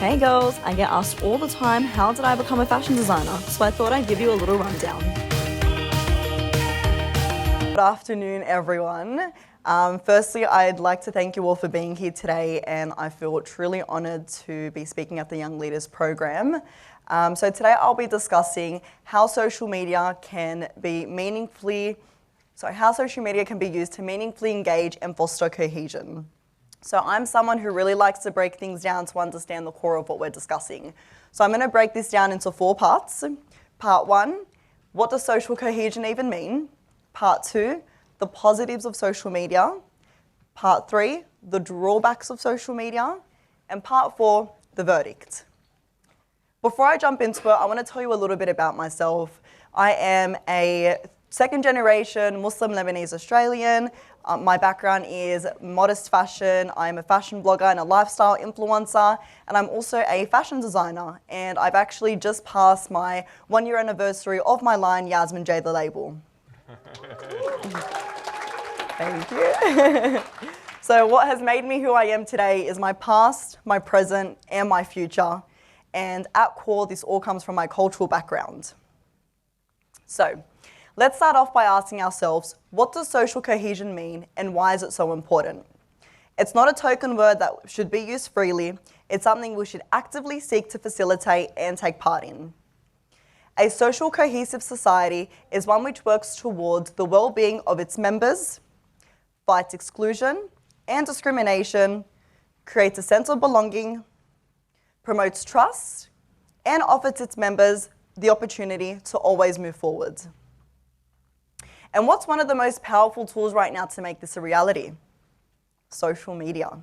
Hey girls, I get asked all the time, how did I become a fashion designer? So I thought I'd give you a little rundown. Good afternoon, everyone. Firstly, I'd like to thank you all for being here today, and I feel truly honoured to be speaking at the Young Leaders Program. So today I'll be discussing how social media can be used to meaningfully engage and foster cohesion. So I'm someone who really likes to break things down to understand the core of what we're discussing. So I'm going to break this down into 4 parts. Part 1, what does social cohesion even mean? Part 2, the positives of social media. Part 3, the drawbacks of social media. And Part 4, the verdict. Before I jump into it, I want to tell you a little bit about myself. I am a second-generation Muslim Lebanese Australian. My background is modest fashion. I'm a fashion blogger and a lifestyle influencer, and I'm also a fashion designer. And I've actually just passed my 1-year anniversary of my line, Yasmin J. the Label. Thank you. So what has made me who I am today is my past, my present, and my future. And at core, this all comes from my cultural background. So let's start off by asking ourselves, what does social cohesion mean and why is it so important? It's not a token word that should be used freely. It's something we should actively seek to facilitate and take part in. A social cohesive society is one which works towards the well-being of its members, fights exclusion and discrimination, creates a sense of belonging, promotes trust, and offers its members the opportunity to always move forward. And what's one of the most powerful tools right now to make this a reality? Social media.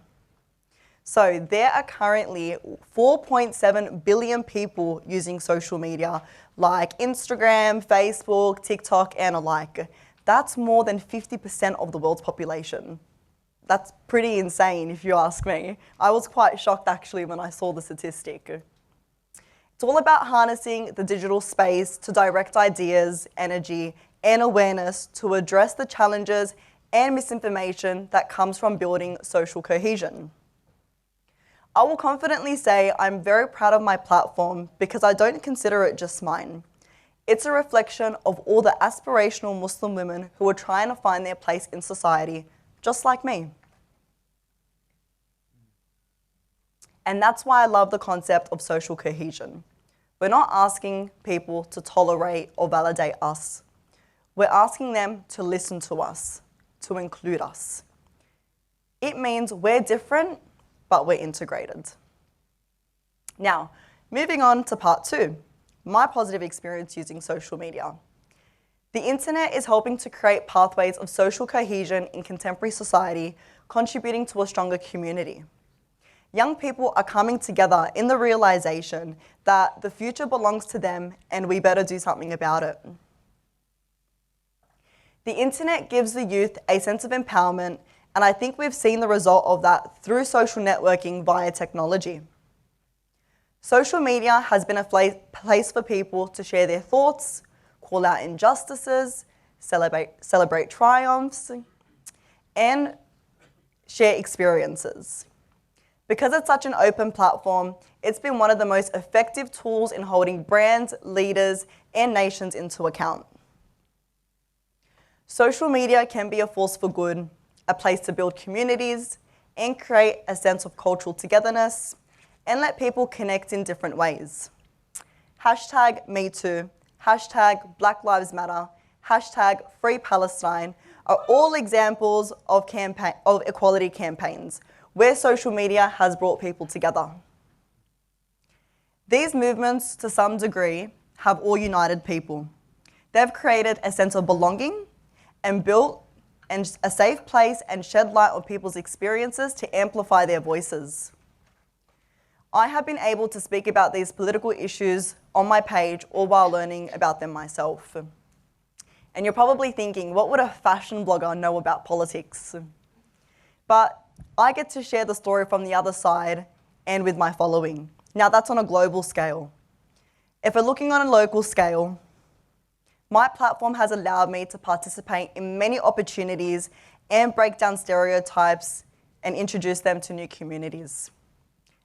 So there are currently 4.7 billion people using social media like Instagram, Facebook, TikTok, and alike. That's more than 50% of the world's population. That's pretty insane if you ask me. I was quite shocked actually when I saw the statistic. It's all about harnessing the digital space to direct ideas, energy, and awareness to address the challenges and misinformation that comes from building social cohesion. I will confidently say I'm very proud of my platform because I don't consider it just mine. It's a reflection of all the aspirational Muslim women who are trying to find their place in society, just like me. And that's why I love the concept of social cohesion. We're not asking people to tolerate or validate us. We're asking them to listen to us, to include us. It means we're different, but we're integrated. Now, moving on to part 2, my positive experience using social media. The internet is helping to create pathways of social cohesion in contemporary society, contributing to a stronger community. Young people are coming together in the realization that the future belongs to them and we better do something about it. The internet gives the youth a sense of empowerment, and I think we've seen the result of that through social networking via technology. Social media has been a place for people to share their thoughts, call out injustices, celebrate triumphs, and share experiences. Because it's such an open platform, it's been one of the most effective tools in holding brands, leaders, and nations into account. Social media can be a force for good, a place to build communities and create a sense of cultural togetherness and let people connect in different ways. Hashtag #MeToo, hashtag Black Lives Matter, hashtag Free Palestine are all examples of equality campaigns where social media has brought people together. These movements, to some degree, have all united people. They've created a sense of belonging and built a safe place and shed light on people's experiences to amplify their voices. I have been able to speak about these political issues on my page all while learning about them myself. And you're probably thinking, what would a fashion blogger know about politics? But I get to share the story from the other side and with my following. Now that's on a global scale. If we're looking on a local scale, my platform has allowed me to participate in many opportunities and break down stereotypes and introduce them to new communities.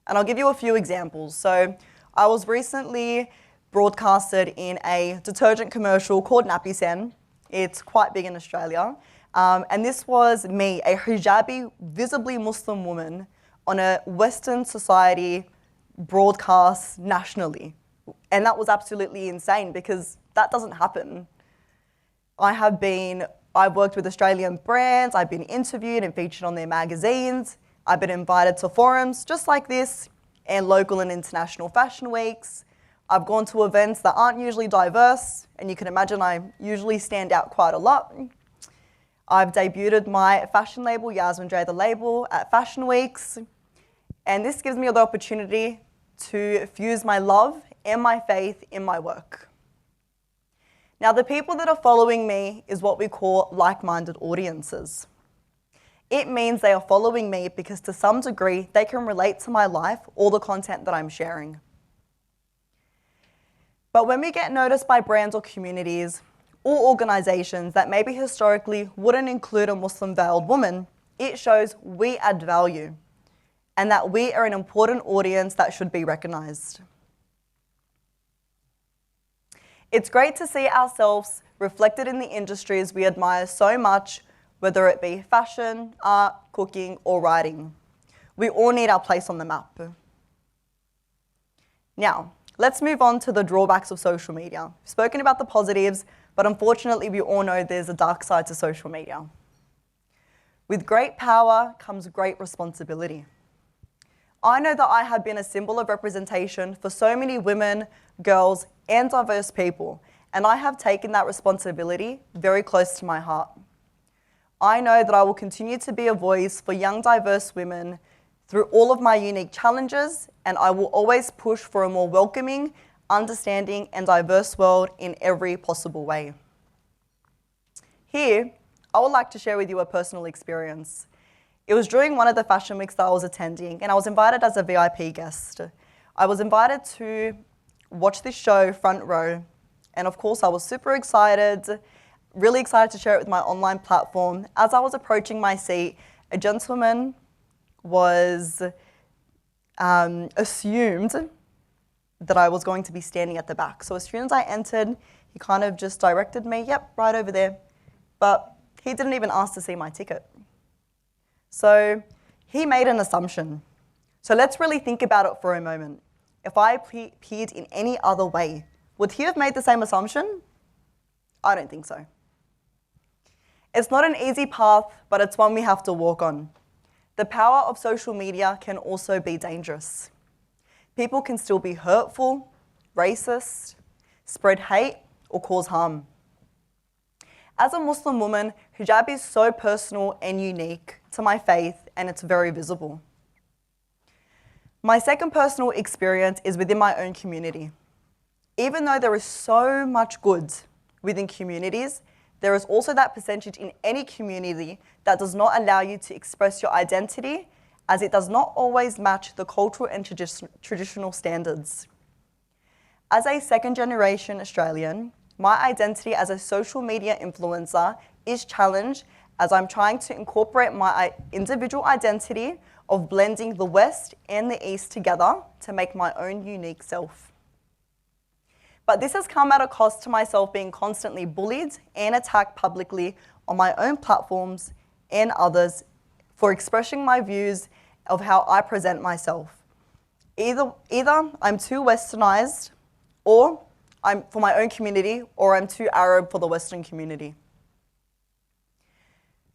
And I'll give you a few examples. So I was recently broadcasted in a detergent commercial called Nappy Sen. It's quite big in Australia. And this was me, a hijabi, visibly Muslim woman, on a Western society broadcast nationally. And that was absolutely insane because that doesn't happen. I've worked with Australian brands, I've been interviewed and featured on their magazines, I've been invited to forums just like this, and local and international fashion weeks. I've gone to events that aren't usually diverse, and you can imagine I usually stand out quite a lot. I've debuted my fashion label, Yasmin the label, at fashion weeks, and this gives me the opportunity to fuse my love and my faith in my work. Now, the people that are following me is what we call like-minded audiences. It means they are following me because to some degree, they can relate to my life or the content that I'm sharing. But when we get noticed by brands or communities or organizations that maybe historically wouldn't include a Muslim veiled woman, it shows we add value and that we are an important audience that should be recognized. It's great to see ourselves reflected in the industries we admire so much, whether it be fashion, art, cooking, or writing. We all need our place on the map. Now, let's move on to the drawbacks of social media. We've spoken about the positives, but unfortunately we all know there's a dark side to social media. With great power comes great responsibility. I know that I have been a symbol of representation for so many women, girls, and diverse people, and I have taken that responsibility very close to my heart. I know that I will continue to be a voice for young, diverse women through all of my unique challenges, and I will always push for a more welcoming, understanding, and diverse world in every possible way. Here, I would like to share with you a personal experience. It was during one of the fashion weeks that I was attending, and I was invited as a VIP guest. I was invited to watch this show front row, and of course I was super excited, really excited to share it with my online platform. As I was approaching my seat, a gentleman was assumed that I was going to be standing at the back. So as soon as I entered, he kind of just directed me, yep, right over there. But he didn't even ask to see my ticket. So he made an assumption. So let's really think about it for a moment. If I appeared in any other way, would he have made the same assumption? I don't think so. It's not an easy path, but it's one we have to walk on. The power of social media can also be dangerous. People can still be hurtful, racist, spread hate, or cause harm. As a Muslim woman, hijab is so personal and unique to my faith, and it's very visible. My second personal experience is within my own community. Even though there is so much good within communities, there is also that percentage in any community that does not allow you to express your identity, as it does not always match the cultural and traditional standards. As a second-generation Australian, my identity as a social media influencer is challenged as I'm trying to incorporate my individual identity of blending the West and the East together to make my own unique self. But this has come at a cost to myself being constantly bullied and attacked publicly on my own platforms and others for expressing my views of how I present myself. Either I'm too westernized or I'm for my own community, or I'm too Arab for the Western community.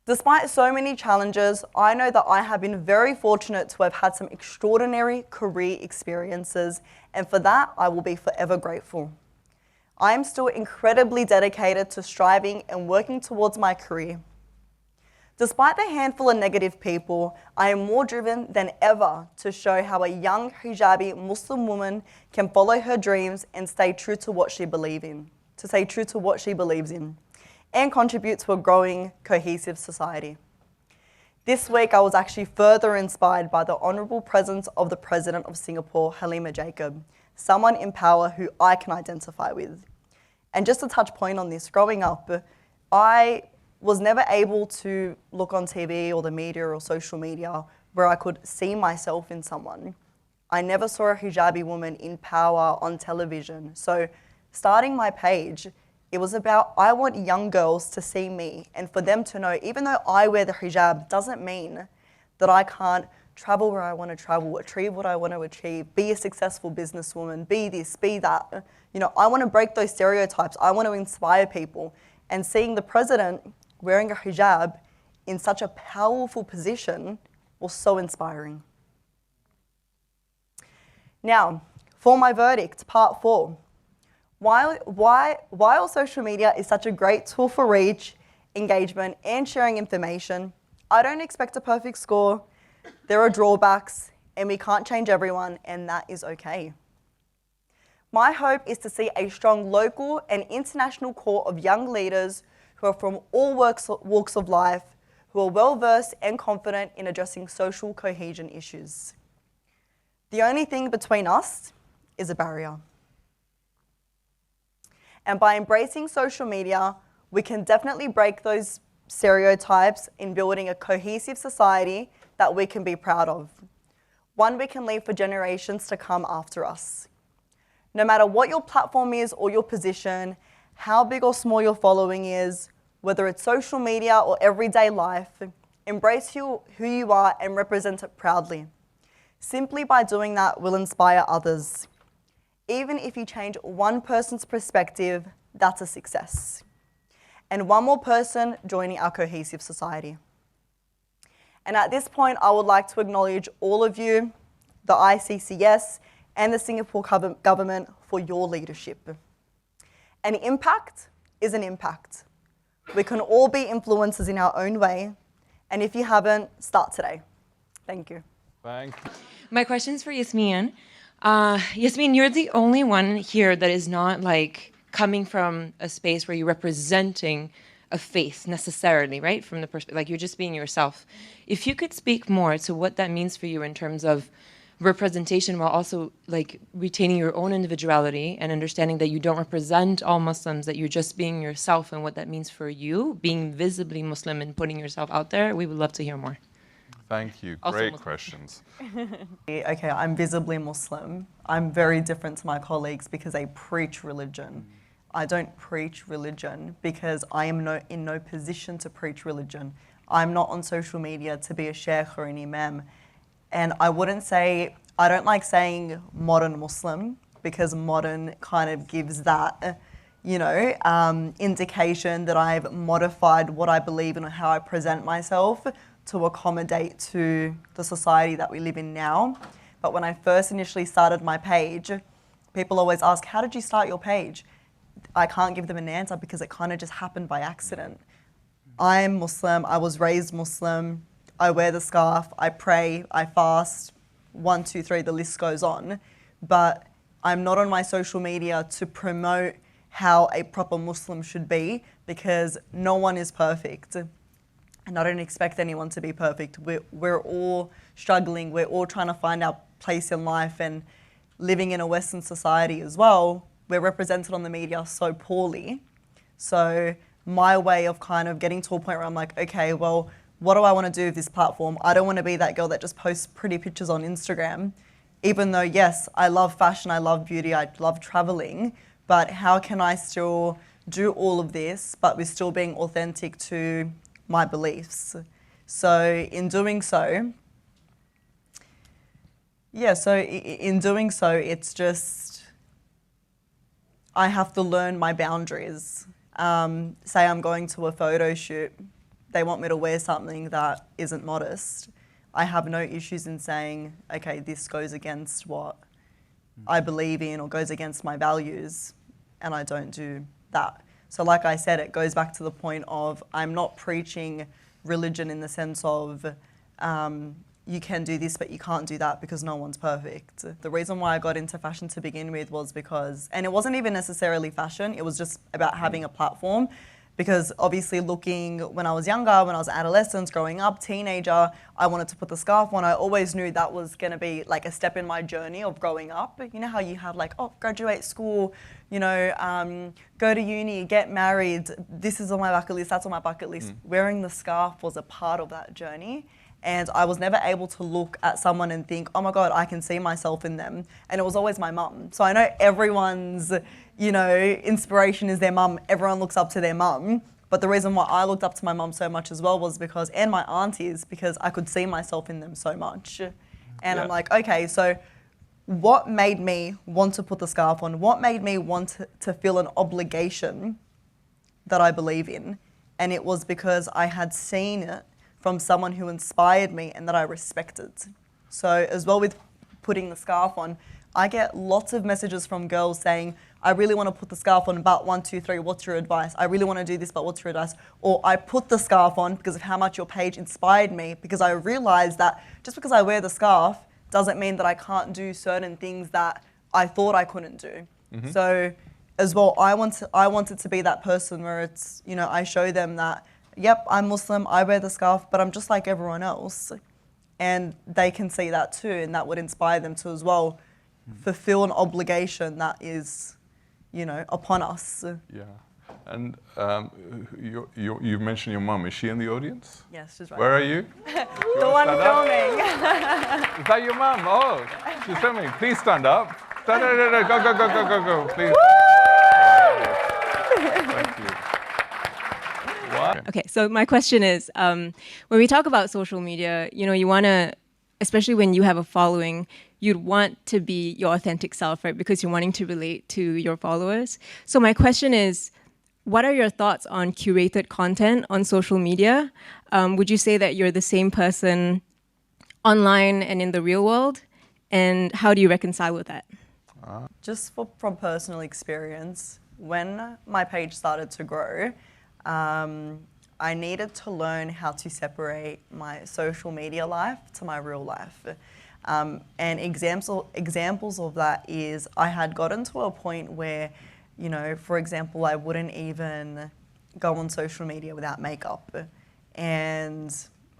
Despite so many challenges, I know that I have been very fortunate to have had some extraordinary career experiences, and for that, I will be forever grateful. I am still incredibly dedicated to striving and working towards my career. Despite the handful of negative people, I am more driven than ever to show how a young hijabi Muslim woman can follow her dreams and stay true to what she believes in, and contribute to a growing, cohesive society. This week, I was actually further inspired by the honourable presence of the President of Singapore, Halima Jacob, someone in power who I can identify with. And just to touch point on this, growing up, I was never able to look on TV or the media or social media where I could see myself in someone. I never saw a hijabi woman in power on television. So starting my page, it was about, I want young girls to see me and for them to know, even though I wear the hijab, doesn't mean that I can't travel where I want to travel, achieve what I want to achieve, be a successful businesswoman, be this, be that. You know, I want to break those stereotypes. I want to inspire people. And seeing the president wearing a hijab in such a powerful position was so inspiring. Now, for my verdict, part 4. While social media is such a great tool for reach, engagement, and sharing information, I don't expect a perfect score. There are drawbacks, and we can't change everyone, and that is okay. My hope is to see a strong local and international core of young leaders who are from all walks of life, who are well-versed and confident in addressing social cohesion issues. The only thing between us is a barrier. And by embracing social media, we can definitely break those stereotypes in building a cohesive society that we can be proud of. One we can leave for generations to come after us. No matter what your platform is or your position, how big or small your following is, whether it's social media or everyday life, embrace who you are and represent it proudly. Simply by doing that will inspire others. Even if you change one person's perspective, that's a success. And one more person joining our cohesive society. And at this point, I would like to acknowledge all of you, the ICCS, and the Singapore government for your leadership. An impact is an impact. We can all be influencers in our own way. And if you haven't, start today. Thank you. Thank you. My question's for Yasmin. Yasmin, you're the only one here that is not like coming from a space where you're representing a faith necessarily, right? From the perspective, like you're just being yourself. If you could speak more to what that means for you in terms of representation while also like retaining your own individuality and understanding that you don't represent all Muslims, that you're just being yourself and what that means for you, being visibly Muslim and putting yourself out there, we would love to hear more. Thank you. Also Great Muslim. questions. Okay, I'm visibly Muslim. I'm very different to my colleagues because they preach religion. I don't preach religion because I am in no position to preach religion. I'm not on social media to be a sheikh or an imam. And I wouldn't say, I don't like saying modern Muslim because modern kind of gives that, indication that I've modified what I believe in and how I present myself to accommodate to the society that we live in now. But when I first initially started my page, people always ask, how did you start your page? I can't give them an answer because it kind of just happened by accident. I'm Muslim, I was raised Muslim, I wear the scarf, I pray, I fast, 1, 2, 3, the list goes on. But I'm not on my social media to promote how a proper Muslim should be because no one is perfect. And I don't expect anyone to be perfect. We're all struggling, we're all trying to find our place in life, and living in a Western society as well, we're represented on the media so poorly. So my way of kind of getting to a point where I'm like, okay, well, what do I want to do with this platform? I don't want to be that girl that just posts pretty pictures on Instagram, even though, yes, I love fashion, I love beauty, I love traveling, but how can I still do all of this, but we're still being authentic to my beliefs? So in doing so, it's just, I have to learn my boundaries. Say I'm going to a photo shoot, they want me to wear something that isn't modest. I have no issues in saying, okay, this goes against what I believe in or goes against my values, and I don't do that. So like I said, it goes back to the point of I'm not preaching religion in the sense of you can do this but you can't do that because no one's perfect. The reason why I got into fashion to begin with was because, and it wasn't even necessarily fashion, it was just about having a platform. Because obviously looking when I was younger, when I was an adolescent, growing up, teenager, I wanted to put the scarf on. I always knew that was going to be like a step in my journey of growing up. You know how you have like, oh, graduate school, go to uni, get married. This is on my bucket list, that's on my bucket list. Wearing the scarf was a part of that journey. And I was never able to look at someone and think, oh my God, I can see myself in them. And it was always my mum. So I know everyone's, inspiration is their mum. Everyone looks up to their mum. But the reason why I looked up to my mum so much as well was because, and my aunties, because I could see myself in them so much. And I'm like, okay, so what made me want to put the scarf on? What made me want to feel an obligation that I believe in? And it was because I had seen it from someone who inspired me and that I respected. So as well with putting the scarf on, I get lots of messages from girls saying, I really want to put the scarf on, but 1, 2, 3, what's your advice? I really want to do this, but what's your advice? Or I put the scarf on because of how much your page inspired me, because I realized that just because I wear the scarf doesn't mean that I can't do certain things that I thought I couldn't do. So as well, I wanted to be that person where it's, I show them that, yep, I'm Muslim, I wear the scarf, but I'm just like everyone else. And they can see that too, and that would inspire them to as well fulfill an obligation that is, upon us. Yeah. And you mentioned your mum. Is she in the audience? Yes, she's right. Where are you? The one filming. Is that your mum? Oh, she's filming. Please stand up. No, go, please. Thank you. What? Okay, so my question is, when we talk about social media, you want to, especially when you have a following, you'd want to be your authentic self, right? Because you're wanting to relate to your followers. So my question is, what are your thoughts on curated content on social media? Would you say that you're the same person online and in the real world? And how do you reconcile with that? Just from personal experience, when my page started to grow, I needed to learn how to separate my social media life to my real life. And examples of that is I had gotten to a point where, for example, I wouldn't even go on social media without makeup. And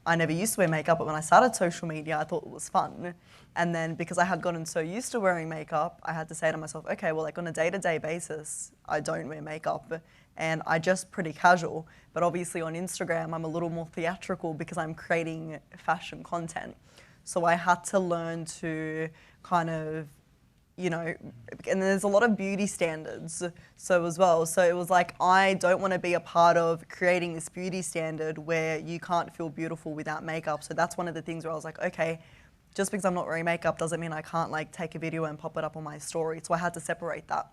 I never used to wear makeup, but when I started social media, I thought it was fun. And then because I had gotten so used to wearing makeup, I had to say to myself, okay, well, like on a day-to-day basis, I don't wear makeup and I just pretty casual. But obviously on Instagram, I'm a little more theatrical because I'm creating fashion content. So I had to learn to kind of, and there's a lot of beauty standards so as well. So it was like, I don't want to be a part of creating this beauty standard where you can't feel beautiful without makeup. So that's one of the things where I was like, okay, just because I'm not wearing makeup doesn't mean I can't like take a video and pop it up on my story. So I had to separate that.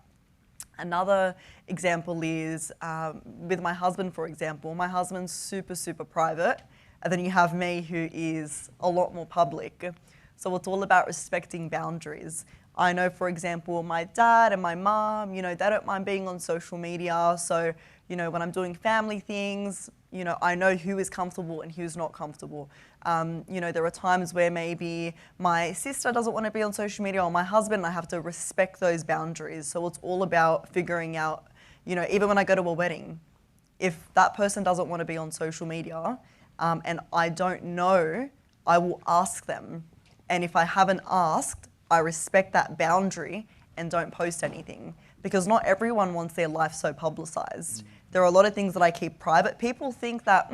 Another example is with my husband, for example. My husband's super, super private. And then you have me who is a lot more public. So it's all about respecting boundaries. I know, for example, my dad and my mom, they don't mind being on social media. So, when I'm doing family things, I know who is comfortable and who's not comfortable. There are times where maybe my sister doesn't want to be on social media or my husband, and I have to respect those boundaries. So it's all about figuring out, even when I go to a wedding, if that person doesn't want to be on social media and I don't know, I will ask them. And if I haven't asked, I respect that boundary and don't post anything, because not everyone wants their life so publicized. There are a lot of things that I keep private. People think that,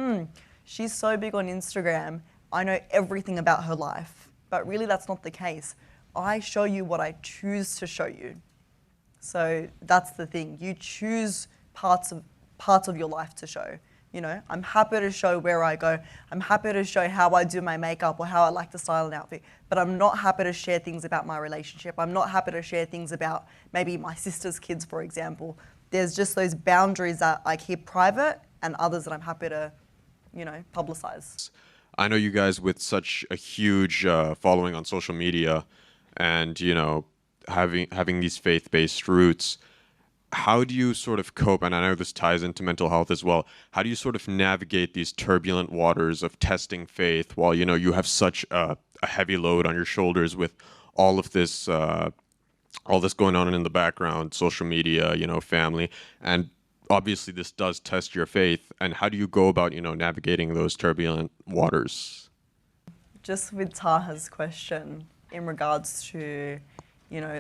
she's so big on Instagram, I know everything about her life. But really that's not the case. I show you what I choose to show you. So that's the thing. You choose parts of your life to show. I'm happy to show where I go. I'm happy to show how I do my makeup or how I like to style an outfit. But I'm not happy to share things about my relationship. I'm not happy to share things about maybe my sister's kids, for example. There's just those boundaries that I keep private and others that I'm happy to, publicize. I know you guys with such a huge following on social media and, having these faith-based roots. How do you sort of cope, and I know this ties into mental health as well, how do you sort of navigate these turbulent waters of testing faith while, you have such a heavy load on your shoulders with all of this going on in the background, social media, family, and obviously this does test your faith, and how do you go about, navigating those turbulent waters? Just with Taha's question in regards to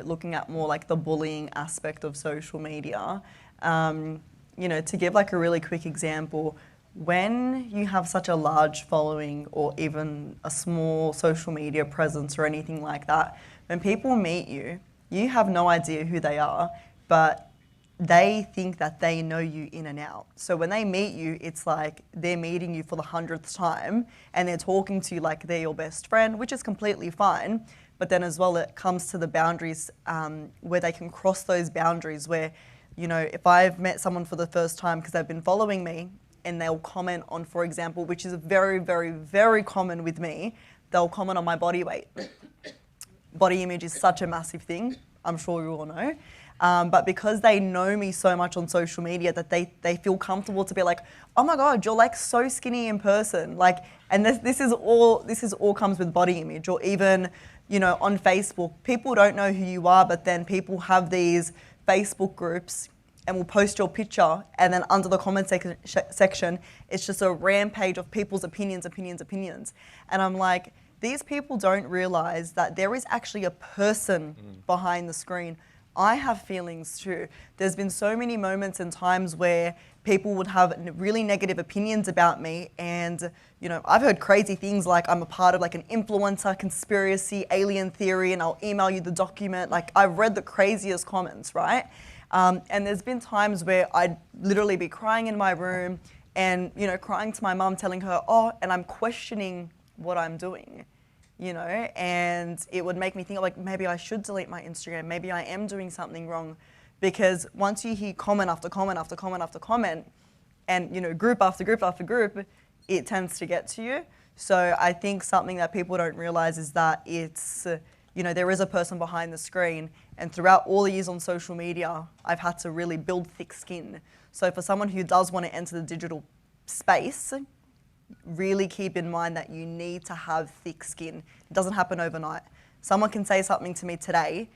looking at more like the bullying aspect of social media, to give like a really quick example, when you have such a large following or even a small social media presence or anything like that, when people meet you, you have no idea who they are, but they think that they know you in and out. So when they meet you, it's like they're meeting you for the 100th time and they're talking to you like they're your best friend, which is completely fine. But then as well, it comes to the boundaries where they can cross those boundaries where, you know, if I've met someone for the first time because they've been following me and they'll comment on, for example, which is very, very, very common with me, they'll comment on my body weight. Body image is such a massive thing, I'm sure you all know. But because they know me so much on social media that they feel comfortable to be like, oh my God, you're like so skinny in person. Like, and this is all comes with body image. Or even, you know, on Facebook, people don't know who you are, but then people have these Facebook groups and will post your picture, and then under the comment section, it's just a rampage of people's opinions. And I'm like, these people don't realize that there is actually a person behind the screen. I have feelings too. There's been so many moments and times where people would have really negative opinions about me, and you know, I've heard crazy things like I'm a part of like an influencer conspiracy, alien theory, and I'll email you the document. Like, I've read the craziest comments, right? And there's been times where I'd literally be crying in my room and, you know, crying to my mum, telling her, oh, and I'm questioning what I'm doing. You know, and it would make me think like maybe I should delete my Instagram, maybe I am doing something wrong, because once you hear comment after comment after comment after comment, and you know, group after group after group, it tends to get to you. So I think something that people don't realize is that it's, you know, there is a person behind the screen, and throughout all the years on social media, I've had to really build thick skin. So for someone who does want to enter the digital space, really keep in mind that you need to have thick skin. It doesn't happen overnight. Someone can say something to me today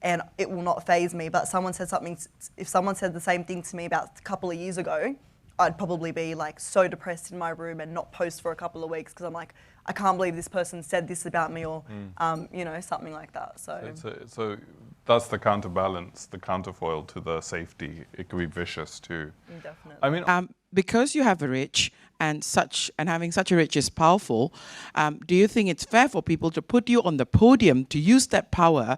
and it will not faze me, but if someone said the same thing to me about a couple of years ago, I'd probably be like so depressed in my room and not post for a couple of weeks because I'm like, I can't believe this person said this about me, or you know, something like that. So that's the counterbalance, the counterfoil to the safety. It could be vicious too. Definitely. I mean, because you have a reach and having such a reach is powerful, do you think it's fair for people to put you on the podium to use that power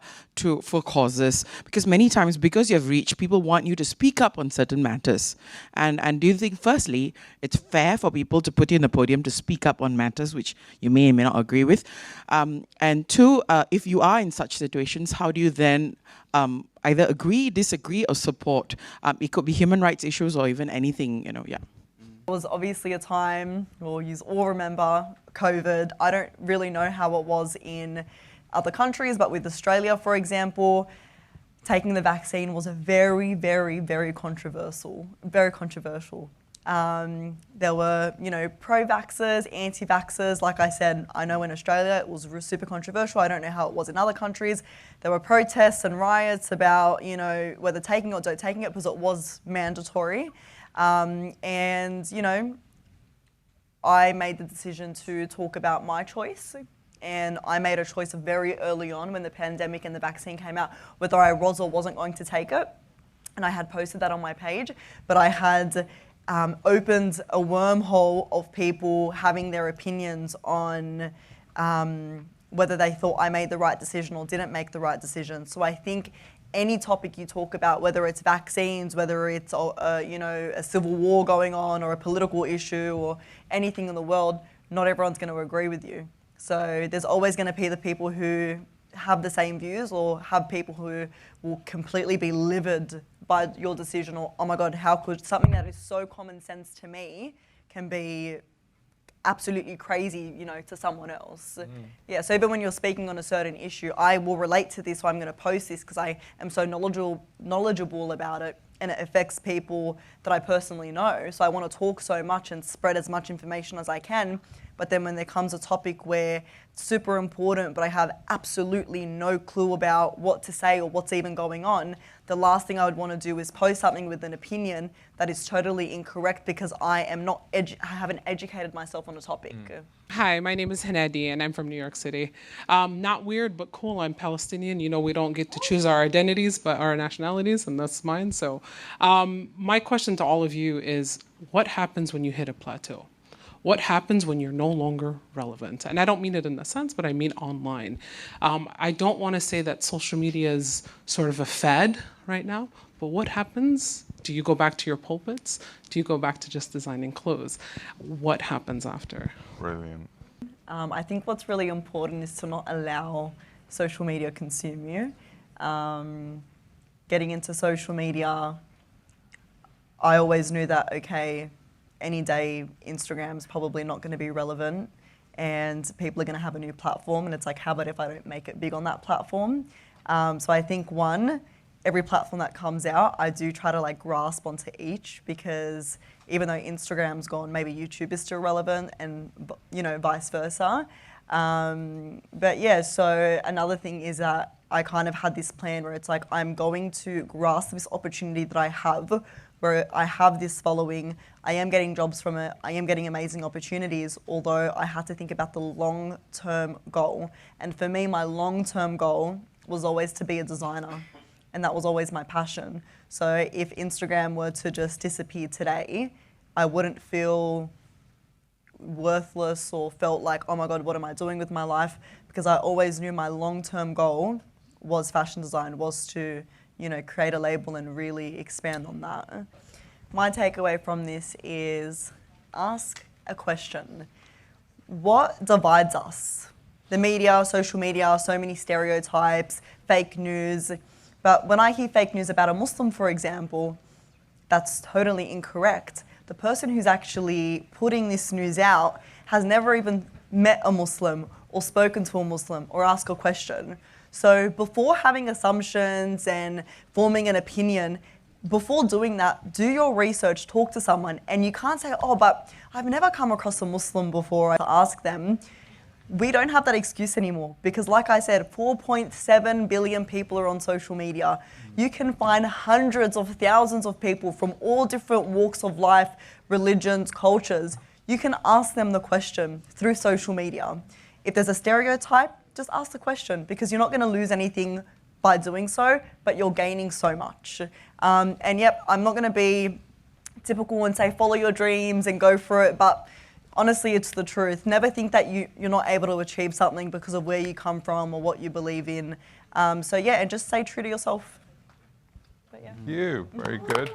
for causes? Because many times, because you have reach, people want you to speak up on certain matters. And do you think, firstly, it's fair for people to put you on the podium to speak up on matters which you may or may not agree with? And two, if you are in such situations, how do you then either agree, disagree, or support? It could be human rights issues or even anything, you know, yeah. It was obviously a time, well, you all remember COVID. I don't really know how it was in other countries, but with Australia, for example, taking the vaccine was a very, very, very controversial. There were, you know, pro-vaxxers, anti-vaxxers. Like I said, I know in Australia it was super controversial. I don't know how it was in other countries. There were protests and riots about, you know, whether taking it or don't taking it, because it was mandatory. And, you know, I made the decision to talk about my choice, and I made a choice very early on when the pandemic and the vaccine came out, whether I was or wasn't going to take it. And I had posted that on my page, but I had opened a wormhole of people having their opinions on whether they thought I made the right decision or didn't make the right decision. So I think any topic you talk about, whether it's vaccines, whether it's you know, a civil war going on or a political issue or anything in the world, not everyone's going to agree with you. So there's always going to be the people who have the same views, or have people who will completely be livid by your decision, or, oh my God, how could something that is so common sense to me can be absolutely crazy, you know, to someone else. Yeah, so even when you're speaking on a certain issue, I will relate to this, so I'm going to post this because I am so knowledgeable about it, and it affects people that I personally know. So I want to talk so much and spread as much information as I can. But then when there comes a topic where it's super important, but I have absolutely no clue about what to say or what's even going on, the last thing I would want to do is post something with an opinion that is totally incorrect because I haven't educated myself on a topic. Hi, my name is Hanadi, and I'm from New York City. Not weird, but cool. I'm Palestinian. You know, we don't get to choose our identities, but our nationalities, and that's mine. So My question to all of you is, what happens when you hit a plateau? What happens when you're no longer relevant? And I don't mean it in a sense, but I mean online. I don't want to say that social media is sort of a fad right now, but what happens? Do you go back to your pulpits? Do you go back to just designing clothes? What happens after? Brilliant. I think what's really important is to not allow social media consume you. Getting into social media, I always knew that, okay, any day Instagram's probably not going to be relevant and people are going to have a new platform, and it's like, how about if I don't make it big on that platform? So I think every platform that comes out, I do try to like grasp onto each, because even though Instagram's gone, maybe YouTube is still relevant, and vice versa. But yeah, so another thing is that I kind of had this plan where it's like, I'm going to grasp this opportunity that I have, where I have this following, I am getting jobs from it, I am getting amazing opportunities, although I had to think about the long-term goal. And for me, my long-term goal was always to be a designer, and that was always my passion. So if Instagram were to just disappear today, I wouldn't feel worthless or felt like, oh my God, what am I doing with my life? Because I always knew my long-term goal was fashion design, was to create a label and really expand on that. My takeaway from this is ask a question. What divides us? The media, social media, so many stereotypes, fake news. But when I hear fake news about a Muslim, for example, that's totally incorrect. The person who's actually putting this news out has never even met a Muslim or spoken to a Muslim or asked a question. So before having assumptions and forming an opinion, before doing that, do your research, talk to someone. And you can't say, oh, but I've never come across a Muslim before. I ask them. We don't have that excuse anymore, because like I said, 4.7 billion people are on social media. You can find hundreds of thousands of people from all different walks of life, religions, cultures. You can ask them the question through social media. If there's a stereotype, just ask the question, because you're not going to lose anything by doing so, but you're gaining so much. And yep, I'm not going to be typical and say follow your dreams and go for it, but honestly, it's the truth. Never think that you're not able to achieve something because of where you come from or what you believe in. So yeah, and just stay true to yourself. But yeah. You, very good.